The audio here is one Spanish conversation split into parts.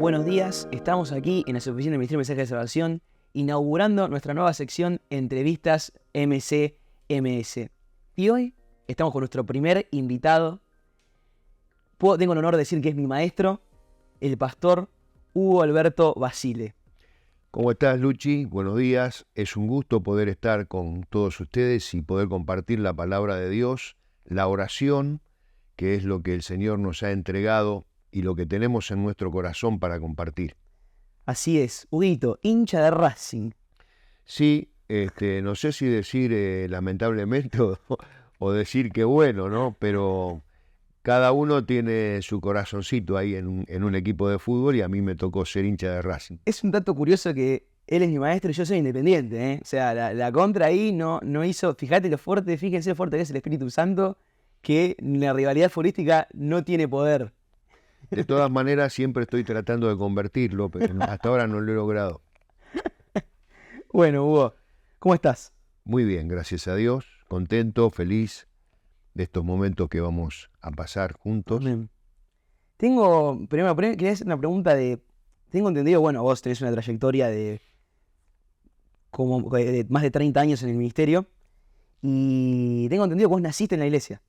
Buenos días, estamos aquí en la oficina del Ministerio de Mensaje de Salvación, inaugurando nuestra nueva sección Entrevistas MC-MS. Y hoy estamos con nuestro primer invitado. Tengo el honor de decir que es mi maestro, el pastor Hugo Alberto Basile. ¿Cómo estás, Luchi? Buenos días. Es un gusto poder estar con todos ustedes y poder compartir la palabra de Dios, la oración, que es lo que el Señor nos ha entregado y lo que tenemos en nuestro corazón para compartir. Así es, Huguito, hincha de Racing. Sí, no sé si decir lamentablemente o decir que bueno, ¿no? Pero cada uno tiene su corazoncito ahí en un equipo de fútbol y a mí me tocó ser hincha de Racing. Es un dato curioso que él es mi maestro y yo soy independiente, ¿eh? O sea, la contra ahí no hizo. Fíjate fíjense lo fuerte que es el Espíritu Santo, que la rivalidad futbolística no tiene poder. De todas maneras, siempre estoy tratando de convertirlo, pero hasta ahora no lo he logrado. Bueno, Hugo, ¿cómo estás? Muy bien, gracias a Dios, contento, feliz de estos momentos que vamos a pasar juntos. Amén. Quería hacer una pregunta tengo entendido, bueno, vos tenés una trayectoria de más de 30 años en el ministerio, y tengo entendido que vos naciste en la iglesia.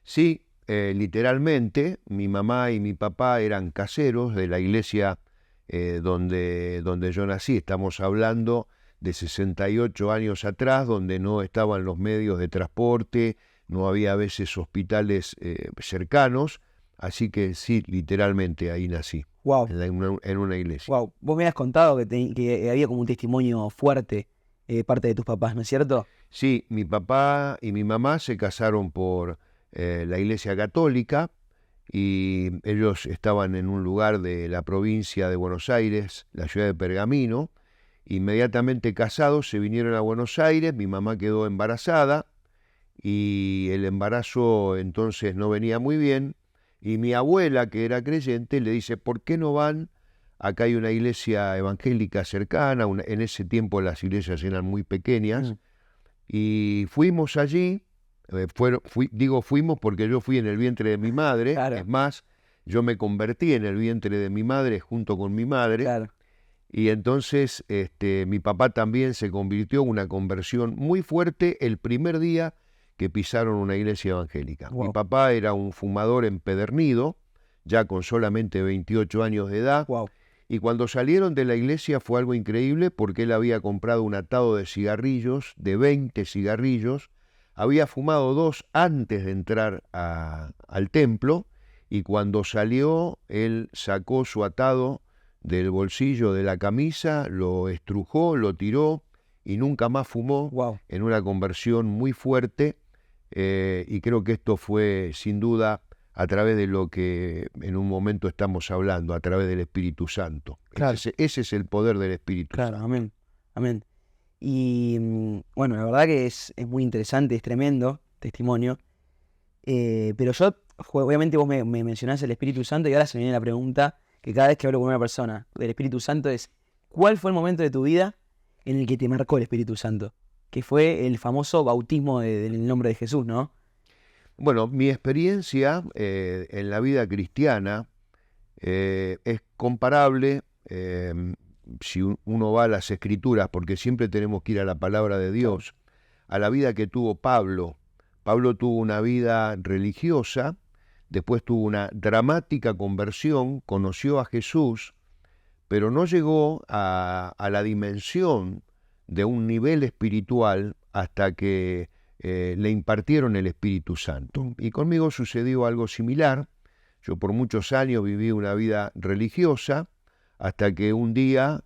Sí, literalmente, mi mamá y mi papá eran caseros de la iglesia donde yo nací. Estamos hablando de 68 años atrás, donde no estaban los medios de transporte, no había a veces hospitales cercanos, así que sí, literalmente ahí nací, Wow, en una iglesia. wow. Vos me habías contado que había como un testimonio fuerte parte de tus papás, ¿no es cierto? Sí, mi papá y mi mamá se casaron por la Iglesia Católica y ellos estaban en un lugar de la provincia de Buenos Aires, la ciudad de Pergamino. Inmediatamente casados se vinieron a Buenos Aires, mi mamá quedó embarazada y el embarazo entonces no venía muy bien y mi abuela, que era creyente, le dice, ¿por qué no van? Acá hay una iglesia evangélica cercana, en ese tiempo las iglesias eran muy pequeñas. Y fuimos allí, fuimos porque yo fui en el vientre de mi madre, Claro. Es más, yo me convertí en el vientre de mi madre junto con mi madre, Claro. y entonces mi papá también se convirtió en una conversión muy fuerte el primer día que pisaron una iglesia evangélica. Wow. Mi papá era un fumador empedernido, ya con solamente 28 años de edad, Wow. y cuando salieron de la iglesia fue algo increíble porque él había comprado un atado de cigarrillos, de 20 cigarrillos, había fumado 2 antes de entrar al templo y cuando salió él sacó su atado del bolsillo de la camisa, lo estrujó, lo tiró y nunca más fumó. Wow. En una conversión muy fuerte y creo que esto fue sin duda a través de lo que en un momento estamos hablando, a través del Espíritu Santo. Claro. Ese es el poder del Espíritu Claro, Santo. amén. Amén. Y bueno, la verdad que es muy interesante, es tremendo testimonio. Pero obviamente vos me mencionás el Espíritu Santo y ahora se me viene la pregunta que cada vez que hablo con una persona del Espíritu Santo es, ¿cuál fue el momento de tu vida en el que te marcó el Espíritu Santo? Que fue el famoso bautismo del nombre de Jesús, ¿no? Bueno, mi experiencia en la vida cristiana es comparable si uno va a las Escrituras, porque siempre tenemos que ir a la palabra de Dios, a la vida que tuvo Pablo. Pablo tuvo una vida religiosa, después tuvo una dramática conversión, conoció a Jesús, pero no llegó a la dimensión de un nivel espiritual hasta que le impartieron el Espíritu Santo. Y conmigo sucedió algo similar. Yo por muchos años viví una vida religiosa, hasta que un día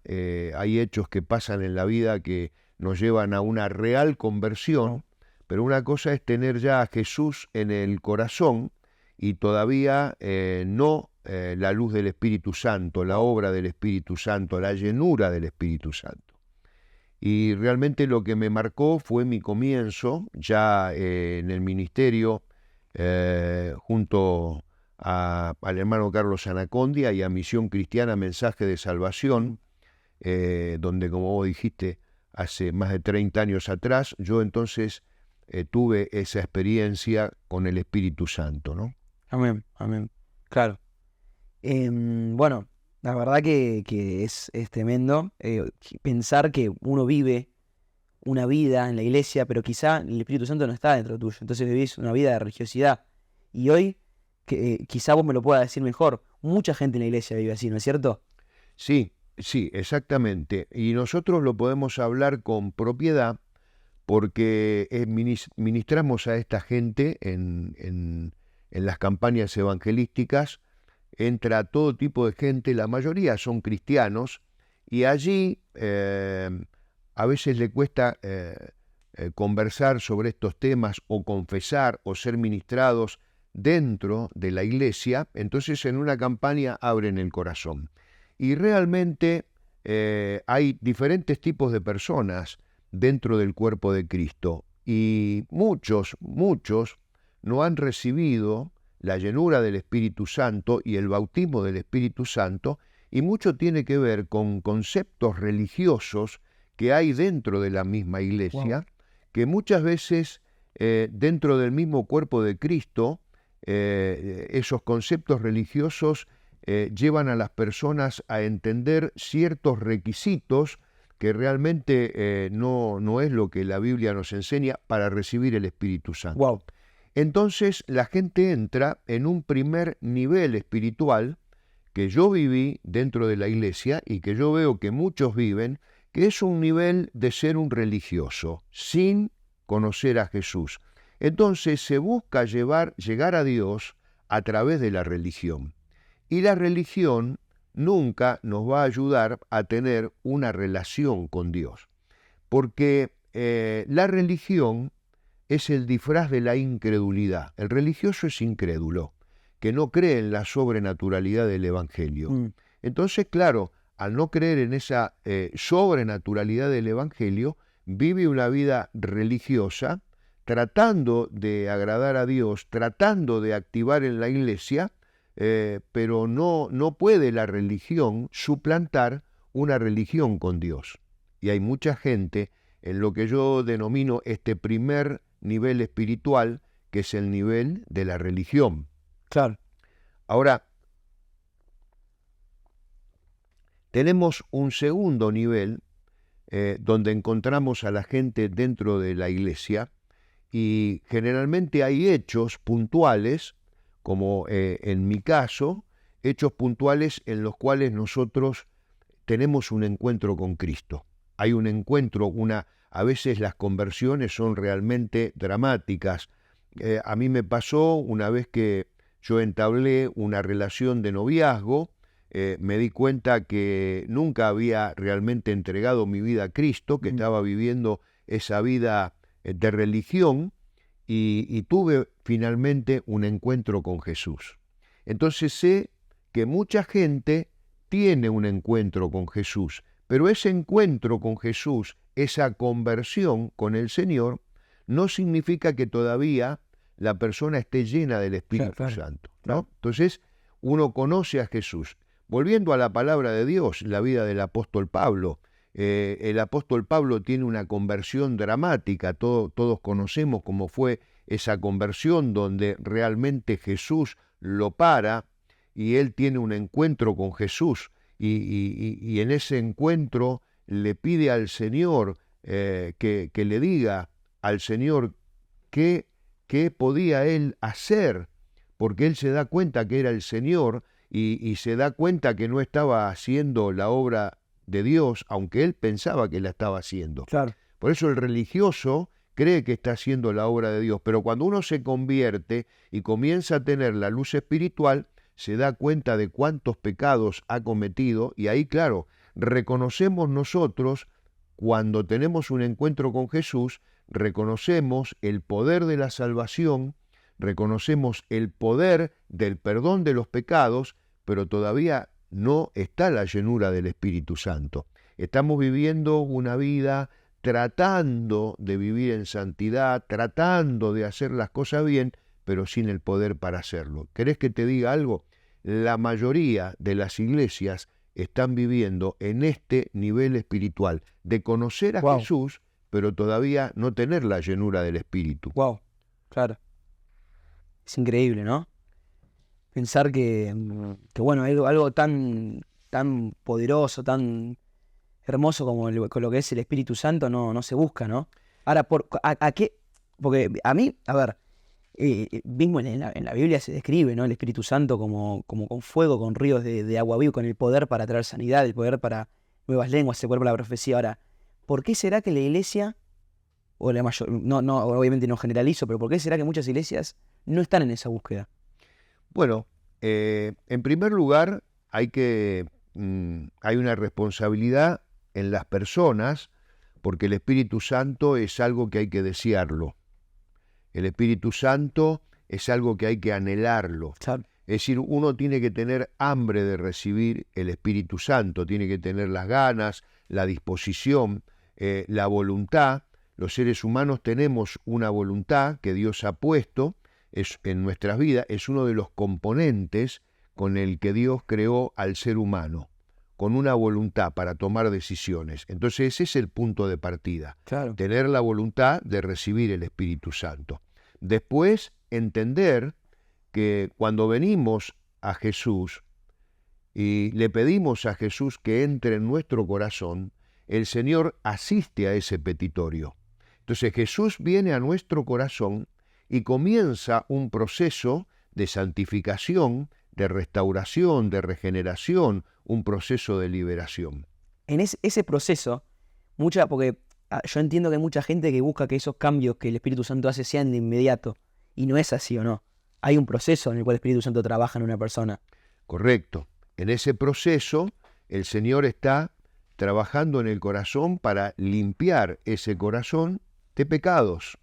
hay hechos que pasan en la vida que nos llevan a una real conversión, pero una cosa es tener ya a Jesús en el corazón y todavía no la luz del Espíritu Santo, la obra del Espíritu Santo, la llenura del Espíritu Santo. Y realmente lo que me marcó fue mi comienzo ya en el ministerio junto al hermano Carlos Anacondia y a Misión Cristiana Mensaje de Salvación, donde, como vos dijiste, hace más de 30 años atrás, yo entonces tuve esa experiencia con el Espíritu Santo, ¿no? Amén, amén. Claro. Bueno, La verdad que es tremendo pensar que uno vive una vida en la iglesia, pero quizá el Espíritu Santo no está dentro tuyo. Entonces vivís una vida de religiosidad. Y hoy, quizá vos me lo puedas decir mejor, mucha gente en la iglesia vive así, ¿no es cierto? Sí, sí, exactamente. Y nosotros lo podemos hablar con propiedad porque ministramos a esta gente en las campañas evangelísticas. Entra todo tipo de gente, la mayoría son cristianos, y allí a veces le cuesta conversar sobre estos temas o confesar o ser ministrados dentro de la iglesia. Entonces en una campaña abren el corazón. Y realmente hay diferentes tipos de personas dentro del cuerpo de Cristo, y muchos no han recibido la llenura del Espíritu Santo y el bautismo del Espíritu Santo, y mucho tiene que ver con conceptos religiosos que hay dentro de la misma iglesia, que muchas veces dentro del mismo cuerpo de Cristo, esos conceptos religiosos llevan a las personas a entender ciertos requisitos que realmente no es lo que la Biblia nos enseña para recibir el Espíritu Santo. Wow. Entonces la gente entra en un primer nivel espiritual que yo viví dentro de la iglesia y que yo veo que muchos viven, que es un nivel de ser un religioso, sin conocer a Jesús. Entonces se busca llegar a Dios a través de la religión. Y la religión nunca nos va a ayudar a tener una relación con Dios, porque la religión es el disfraz de la incredulidad. El religioso es incrédulo, que no cree en la sobrenaturalidad del Evangelio. Entonces, claro, al no creer en esa sobrenaturalidad del Evangelio, vive una vida religiosa, tratando de agradar a Dios, tratando de activar en la iglesia, pero no puede la religión suplantar una religión con Dios. Y hay mucha gente en lo que yo denomino este primer nivel espiritual, que es el nivel de la religión. Claro. Ahora, tenemos un segundo nivel donde encontramos a la gente dentro de la iglesia, y generalmente hay hechos puntuales, como en mi caso, hechos puntuales en los cuales nosotros tenemos un encuentro con Cristo. Hay un encuentro, a veces las conversiones son realmente dramáticas. A mí me pasó una vez que yo entablé una relación de noviazgo, me di cuenta que nunca había realmente entregado mi vida a Cristo, que estaba viviendo esa vida de religión, y tuve finalmente un encuentro con Jesús. Entonces sé que mucha gente tiene un encuentro con Jesús, pero ese encuentro con Jesús, esa conversión con el Señor, no significa que todavía la persona esté llena del Espíritu Santo, ¿no? Claro. Entonces, uno conoce a Jesús. Volviendo a la palabra de Dios, la vida del apóstol Pablo, el apóstol Pablo tiene una conversión dramática, todos conocemos cómo fue esa conversión, donde realmente Jesús lo para y él tiene un encuentro con Jesús, y en ese encuentro le pide al Señor que le diga al Señor qué podía él hacer, porque él se da cuenta que era el Señor, y se da cuenta que no estaba haciendo la obra de Dios, aunque él pensaba que la estaba haciendo. Claro. Por eso el religioso cree que está haciendo la obra de Dios, pero cuando uno se convierte y comienza a tener la luz espiritual, se da cuenta de cuántos pecados ha cometido, y ahí, claro, reconocemos nosotros, cuando tenemos un encuentro con Jesús, reconocemos el poder de la salvación, reconocemos el poder del perdón de los pecados, pero todavía no está la llenura del Espíritu Santo. Estamos viviendo una vida tratando de vivir en santidad, tratando de hacer las cosas bien, pero sin el poder para hacerlo. ¿Querés que te diga algo? La mayoría de las iglesias están viviendo en este nivel espiritual, de conocer a Jesús, pero todavía no tener la llenura del Espíritu. Wow, claro. Es increíble, ¿no? Pensar que bueno, algo tan tan poderoso, tan hermoso como con lo que es el Espíritu Santo no se busca, ¿no? Ahora, ¿a qué? Porque a mí, a ver, mismo en la Biblia se describe, ¿no? El Espíritu Santo como con fuego, con ríos de agua viva, con el poder para traer sanidad, el poder para nuevas lenguas, el poder para la profecía. Ahora, ¿por qué será que la iglesia, o la mayor, no, obviamente no generalizo, pero ¿por qué será que muchas iglesias no están en esa búsqueda? Bueno, en primer lugar, hay una responsabilidad en las personas, porque el Espíritu Santo es algo que hay que desearlo. El Espíritu Santo es algo que hay que anhelarlo. Claro. Es decir, uno tiene que tener hambre de recibir el Espíritu Santo, tiene que tener las ganas, la disposición, la voluntad. Los seres humanos tenemos una voluntad que Dios ha puesto en nuestras vidas, es uno de los componentes con el que Dios creó al ser humano, con una voluntad para tomar decisiones. Entonces ese es el punto de partida, Claro. tener la voluntad de recibir el Espíritu Santo. Después, entender que cuando venimos a Jesús y le pedimos a Jesús que entre en nuestro corazón, el Señor asiste a ese petitorio. Entonces Jesús viene a nuestro corazón y comienza un proceso de santificación, de restauración, de regeneración, un proceso de liberación. En ese proceso, porque yo entiendo que hay mucha gente que busca que esos cambios que el Espíritu Santo hace sean de inmediato, y no es así, ¿o no? Hay un proceso en el cual el Espíritu Santo trabaja en una persona. Correcto. En ese proceso, el Señor está trabajando en el corazón para limpiar ese corazón de pecados.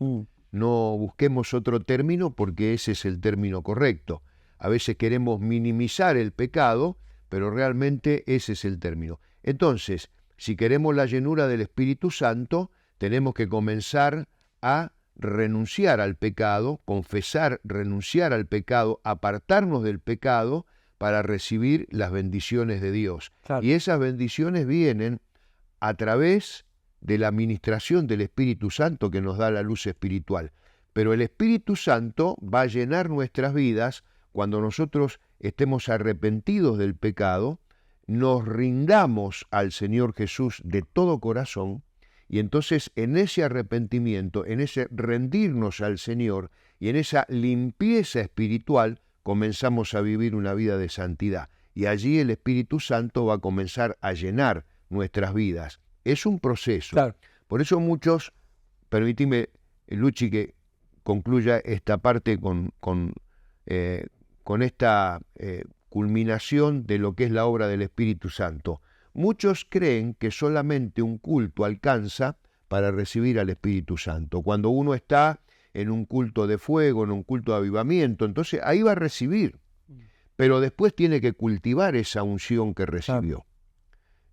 No busquemos otro término porque ese es el término correcto. A veces queremos minimizar el pecado, pero realmente ese es el término. Entonces, si queremos la llenura del Espíritu Santo, tenemos que comenzar a renunciar al pecado, confesar, renunciar al pecado, apartarnos del pecado para recibir las bendiciones de Dios. Claro. Y esas bendiciones vienen a través de la administración del Espíritu Santo que nos da la luz espiritual. Pero el Espíritu Santo va a llenar nuestras vidas cuando nosotros estemos arrepentidos del pecado, nos rindamos al Señor Jesús de todo corazón, y entonces en ese arrepentimiento, en ese rendirnos al Señor y en esa limpieza espiritual, comenzamos a vivir una vida de santidad. Y allí el Espíritu Santo va a comenzar a llenar nuestras vidas. Es un proceso. Claro. Por eso muchos, permíteme, Luchi, que concluya esta parte con esta culminación de lo que es la obra del Espíritu Santo. Muchos creen que solamente un culto alcanza para recibir al Espíritu Santo. Cuando uno está en un culto de fuego, en un culto de avivamiento, entonces ahí va a recibir. Pero después tiene que cultivar esa unción que recibió.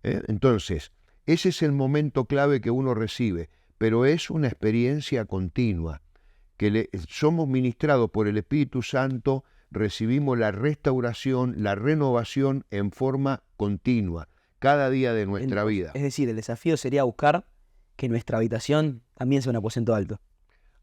Entonces, ese es el momento clave que uno recibe, pero es una experiencia continua, que somos ministrados por el Espíritu Santo, recibimos la restauración, la renovación en forma continua, cada día de nuestra vida. Es decir, el desafío sería buscar que nuestra habitación también sea un aposento alto.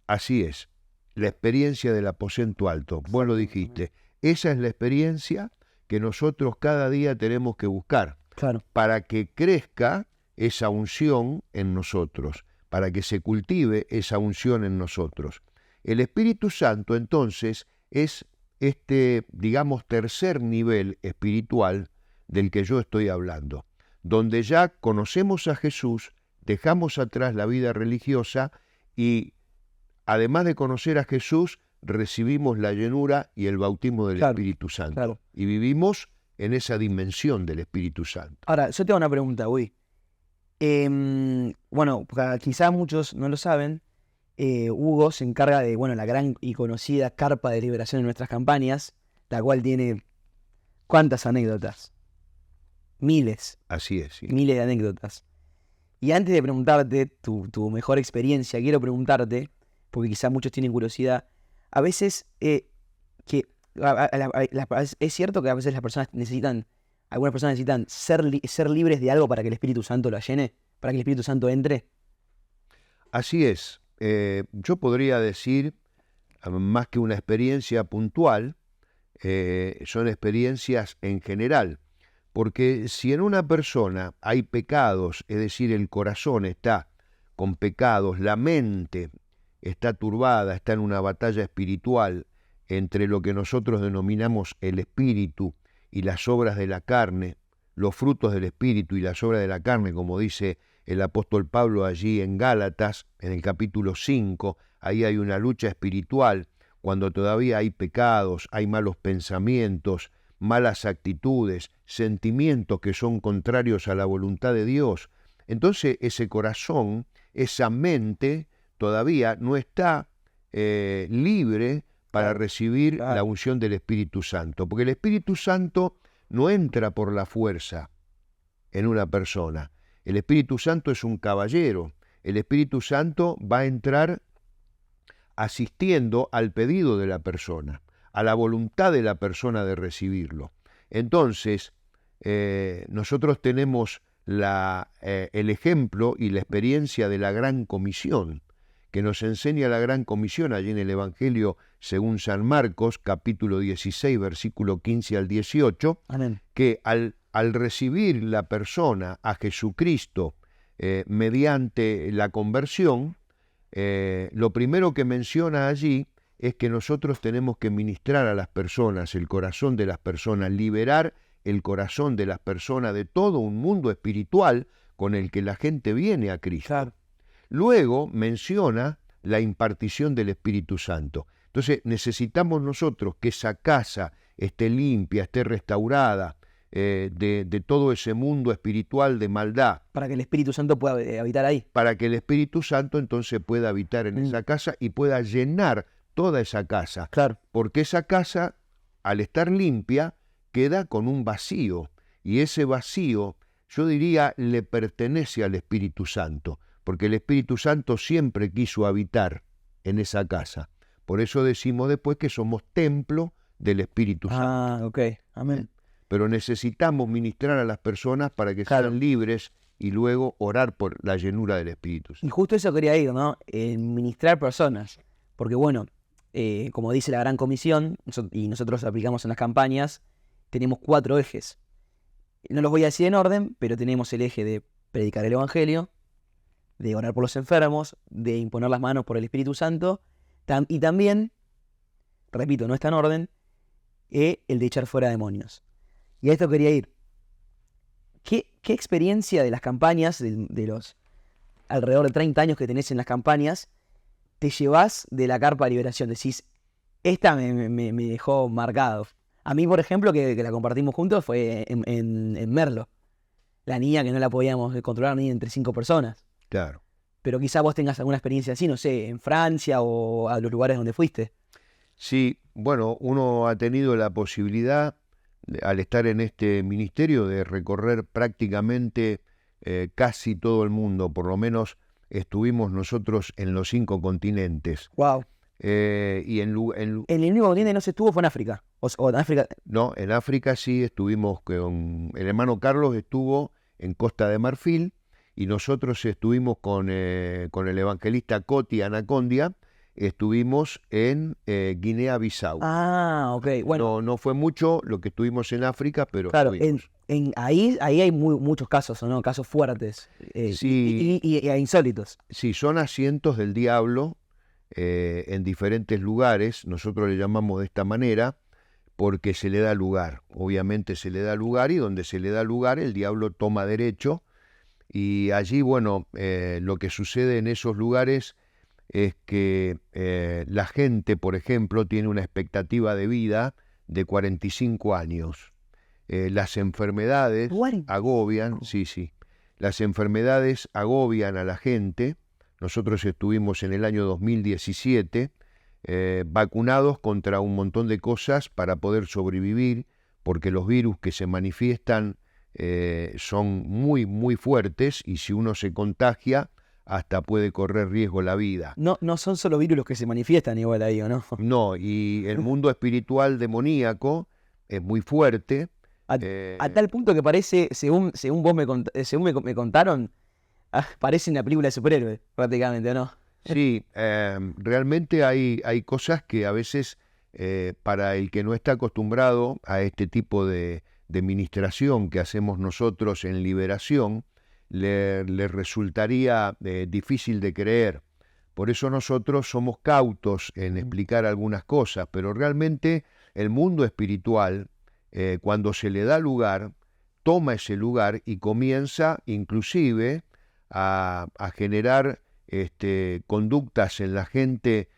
Así es, la experiencia del aposento alto, vos lo dijiste, esa es la experiencia que nosotros cada día tenemos que buscar. Claro. Para que crezca esa unción en nosotros, para que se cultive esa unción en nosotros. El Espíritu Santo, entonces, es este, digamos, tercer nivel espiritual del que yo estoy hablando, donde ya conocemos a Jesús, dejamos atrás la vida religiosa y, además de conocer a Jesús, recibimos la llenura y el bautismo del Espíritu Santo. Claro. Y vivimos en esa dimensión del Espíritu Santo. Ahora, yo tengo una pregunta, Uy. Bueno, quizás muchos no lo saben, Hugo se encarga de, la gran y conocida carpa de liberación en nuestras campañas, la cual tiene, ¿cuántas anécdotas? Miles. Así es, sí. Miles de anécdotas. Y antes de preguntarte tu mejor experiencia, quiero preguntarte, porque quizás muchos tienen curiosidad, a veces, es cierto que a veces algunas personas necesitan ser libres de algo para que el Espíritu Santo lo llene, para que el Espíritu Santo entre. Así es. Yo podría decir, más que una experiencia puntual, son experiencias en general, Porque si en una persona hay pecados, es decir, el corazón está con pecados, la mente está turbada, está en una batalla espiritual entre lo que nosotros denominamos el espíritu y las obras de la carne, los frutos del espíritu y las obras de la carne, como dice el apóstol Pablo allí en Gálatas, en el capítulo 5, ahí hay una lucha espiritual, cuando todavía hay pecados, hay malos pensamientos, malas actitudes, sentimientos que son contrarios a la voluntad de Dios. Entonces ese corazón, esa mente, todavía no está libre para recibir la unción del Espíritu Santo, porque el Espíritu Santo no entra por la fuerza en una persona. El Espíritu Santo es un caballero. El Espíritu Santo va a entrar asistiendo al pedido de la persona, a la voluntad de la persona de recibirlo. Entonces, nosotros tenemos el ejemplo y la experiencia de la Gran Comisión, que nos enseña la Gran Comisión allí en el Evangelio según San Marcos, capítulo 16, versículo 15 al 18, Amén. Que al recibir la persona a Jesucristo mediante la conversión, lo primero que menciona allí es que nosotros tenemos que ministrar a las personas, el corazón de las personas, liberar el corazón de las personas de todo un mundo espiritual con el que la gente viene a Cristo. Claro. Luego menciona la impartición del Espíritu Santo. Entonces necesitamos nosotros que esa casa esté limpia, esté restaurada de todo ese mundo espiritual de maldad. Para que el Espíritu Santo pueda habitar ahí. Para que el Espíritu Santo entonces pueda habitar en esa casa y pueda llenar toda esa casa. Claro. Porque esa casa, al estar limpia, queda con un vacío. Y ese vacío, yo diría, le pertenece al Espíritu Santo. Porque el Espíritu Santo siempre quiso habitar en esa casa. Por eso decimos después que somos templo del Espíritu Santo. Ah, ok. Amén. Pero necesitamos ministrar a las personas para que sean libres y luego orar por la llenura del Espíritu Santo. Y justo eso quería ir, ¿no? Ministrar personas. Porque bueno, como dice la Gran Comisión, y nosotros aplicamos en las campañas, tenemos 4 ejes. No los voy a decir en orden, pero tenemos el eje de predicar el Evangelio, de orar por los enfermos, de imponer las manos por el Espíritu Santo, y también, repito, no está en orden, el de echar fuera demonios. Y a esto quería ir. ¿Qué experiencia de las campañas, de los alrededor de 30 años que tenés en las campañas, te llevás de la carpa de liberación? Decís, esta me dejó marcado. A mí, por ejemplo, que la compartimos juntos, fue en Merlo. La niña que no la podíamos controlar ni entre 5 personas. Claro. Pero quizá vos tengas alguna experiencia así, no sé, en Francia o a los lugares donde fuiste. Sí, bueno, uno ha tenido la posibilidad, al estar en este ministerio, de recorrer prácticamente casi todo el mundo. Por lo menos estuvimos nosotros en los 5 continentes. Wow. Y en el único continente no se estuvo fue en África. O en África. No, en África sí estuvimos con el hermano Carlos, estuvo en Costa de Marfil, y nosotros estuvimos con el evangelista Coti Anacondia, estuvimos en Guinea-Bissau. Ah, ok. Bueno, no fue mucho lo que estuvimos en África, pero claro, estuvimos. ahí hay muchos casos, ¿no? Casos fuertes Sí. y insólitos. Sí, son asientos del diablo en diferentes lugares. Nosotros le llamamos de esta manera porque se le da lugar. Obviamente se le da lugar, y donde se le da lugar el diablo toma derecho. Y allí, bueno, lo que sucede en esos lugares es que la gente, por ejemplo, tiene una expectativa de vida de 45 años. Las enfermedades agobian, sí, las enfermedades agobian a la gente. Nosotros estuvimos en el año 2017 vacunados contra un montón de cosas para poder sobrevivir, porque los virus que se manifiestan son muy, muy fuertes, y si uno se contagia, hasta puede correr riesgo la vida. No son solo virus los que se manifiestan igual ahí, ¿o no? No, y el mundo espiritual demoníaco es muy fuerte. A tal punto que parece, según vos me contaron, parece una película de superhéroes, prácticamente, ¿o no? Sí, realmente hay cosas que a veces para el que no está acostumbrado a este tipo de de ministración que hacemos nosotros en liberación, le resultaría difícil de creer. Por eso nosotros somos cautos en explicar algunas cosas, pero realmente el mundo espiritual, cuando se le da lugar, toma ese lugar y comienza inclusive a generar conductas en la gente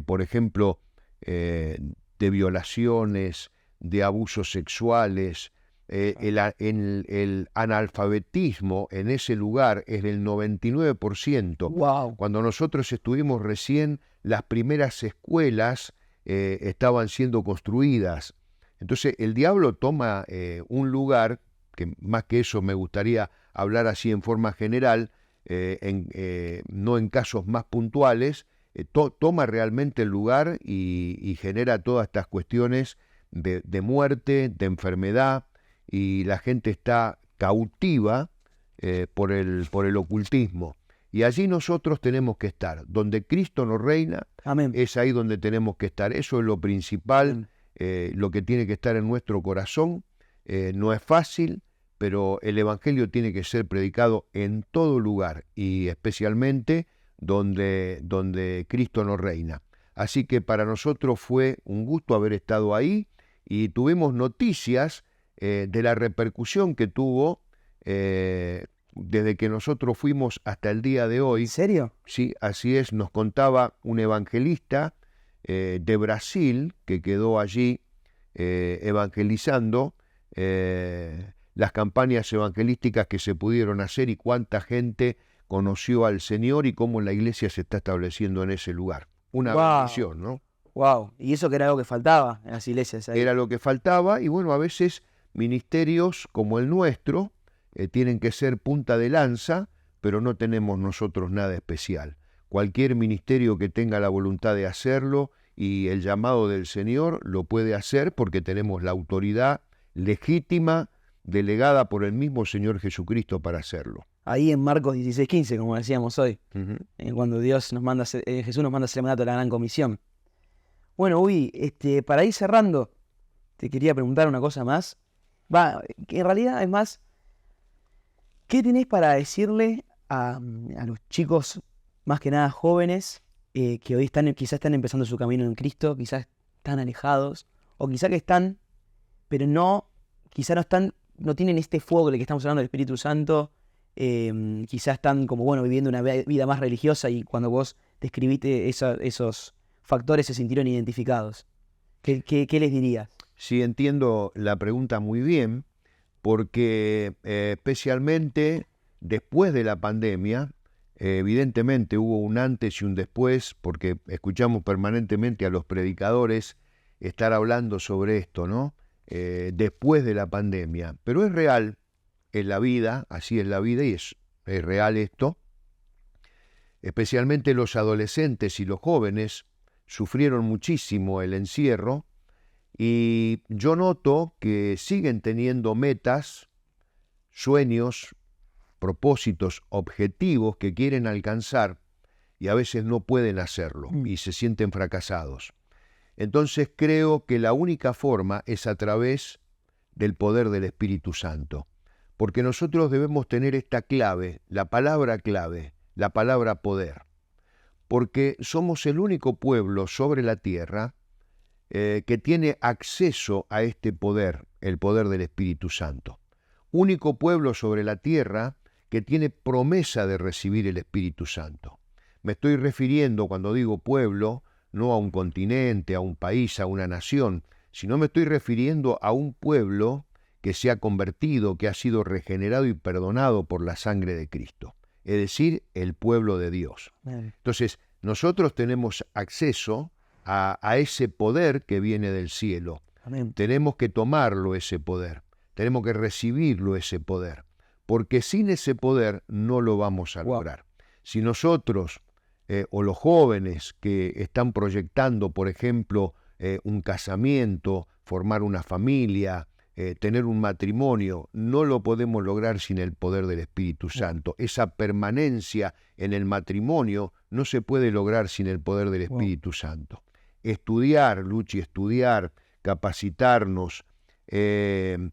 por ejemplo, de violaciones, de abusos sexuales. El analfabetismo en ese lugar es del 99%. Wow. Cuando nosotros estuvimos recién, las primeras escuelas estaban siendo construidas. Entonces el diablo toma un lugar, que más que eso me gustaría hablar así en forma general, no en casos más puntuales, toma realmente el lugar y genera todas estas cuestiones de muerte, de enfermedad, y la gente está cautiva por el ocultismo. Y allí nosotros tenemos que estar. Donde Cristo nos reina, Amén. es ahí donde tenemos que estar. Eso es lo principal, lo que tiene que estar en nuestro corazón. No es fácil, pero el Evangelio tiene que ser predicado en todo lugar y especialmente donde Cristo nos reina. Así que para nosotros fue un gusto haber estado ahí y tuvimos noticias de la repercusión que tuvo desde que nosotros fuimos hasta el día de hoy. ¿En serio? Sí, así es, nos contaba un evangelista de Brasil que quedó allí evangelizando, las campañas evangelísticas que se pudieron hacer y cuánta gente conoció al Señor y cómo la iglesia se está estableciendo en ese lugar. Una bendición, ¿no? Wow. Y eso que era algo que faltaba en las iglesias ahí. Era lo que faltaba y bueno, a veces ministerios como el nuestro tienen que ser punta de lanza, pero no tenemos nosotros nada especial. Cualquier ministerio que tenga la voluntad de hacerlo y el llamado del Señor lo puede hacer porque tenemos la autoridad legítima delegada por el mismo Señor Jesucristo para hacerlo. Ahí en Marcos 16:15, como decíamos hoy, Uh-huh. cuando Jesús nos manda a hacer el mandato de la gran comisión. Bueno, Uy, para ir cerrando, te quería preguntar una cosa más. Que en realidad es más, ¿qué tenés para decirle a los chicos, más que nada jóvenes, que hoy quizás están empezando su camino en Cristo, quizás están alejados, o quizás que están, pero quizás no tienen este fuego del que estamos hablando del Espíritu Santo, quizás están como, bueno, viviendo una vida más religiosa y cuando vos describiste esos factores se sintieron identificados? ¿Qué les dirías? Sí, entiendo la pregunta muy bien, porque especialmente después de la pandemia, evidentemente hubo un antes y un después, porque escuchamos permanentemente a los predicadores estar hablando sobre esto, ¿no? Después de la pandemia. Pero es real, es la vida, así es la vida y es real esto. Especialmente los adolescentes y los jóvenes sufrieron muchísimo el encierro y yo noto que siguen teniendo metas, sueños, propósitos, objetivos que quieren alcanzar y a veces no pueden hacerlo y se sienten fracasados. Entonces creo que la única forma es a través del poder del Espíritu Santo, porque nosotros debemos tener esta clave, la palabra poder, porque somos el único pueblo sobre la tierra que tiene acceso a este poder, el poder del Espíritu Santo. Único pueblo sobre la tierra que tiene promesa de recibir el Espíritu Santo. Me estoy refiriendo, cuando digo pueblo, no a un continente, a un país, a una nación, sino me estoy refiriendo a un pueblo que se ha convertido, que ha sido regenerado y perdonado por la sangre de Cristo, es decir, el pueblo de Dios. Entonces, nosotros tenemos acceso a ese poder que viene del cielo. Amén. Tenemos que tomarlo ese poder, tenemos que recibirlo ese poder, porque sin ese poder no lo vamos a lograr. Si nosotros o los jóvenes que están proyectando, por ejemplo, un casamiento, formar una familia, tener un matrimonio, no lo podemos lograr sin el poder del Espíritu Santo. Esa permanencia en el matrimonio no se puede lograr sin el poder del Espíritu Santo. Estudiar, Luchi, estudiar, capacitarnos, ganar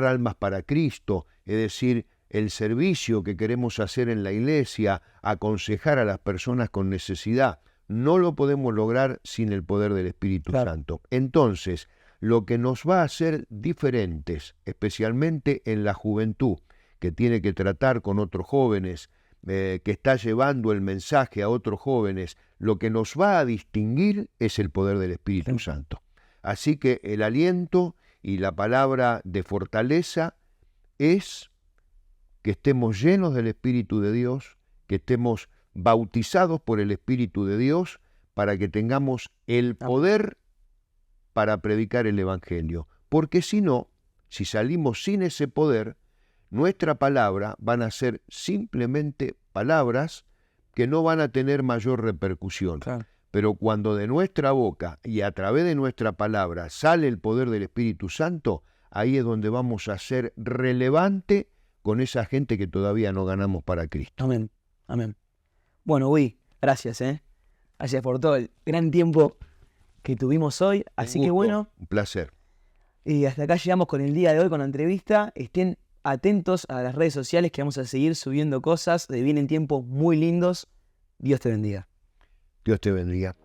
almas para Cristo, es decir, el servicio que queremos hacer en la iglesia, aconsejar a las personas con necesidad, no lo podemos lograr sin el poder del Espíritu Santo. Entonces, lo que nos va a hacer diferentes, especialmente en la juventud, que tiene que tratar con otros jóvenes, que está llevando el mensaje a otros jóvenes, lo que nos va a distinguir es el poder del Espíritu Santo. Así que el aliento y la palabra de fortaleza es que estemos llenos del Espíritu de Dios, que estemos bautizados por el Espíritu de Dios, para que tengamos el poder para predicar el Evangelio. Porque si no, si salimos sin ese poder, nuestra palabra van a ser simplemente palabras que no van a tener mayor repercusión. Claro. Pero cuando de nuestra boca y a través de nuestra palabra sale el poder del Espíritu Santo, ahí es donde vamos a ser relevante con esa gente que todavía no ganamos para Cristo. Amén, amén. Bueno, Gui, gracias, Gracias por todo el gran tiempo que tuvimos hoy. Así que bueno. Un placer. Y hasta acá llegamos con el día de hoy, con la entrevista. Estén atentos a las redes sociales que vamos a seguir subiendo cosas. Vienen tiempos muy lindos. Dios te bendiga. Dios te bendiga.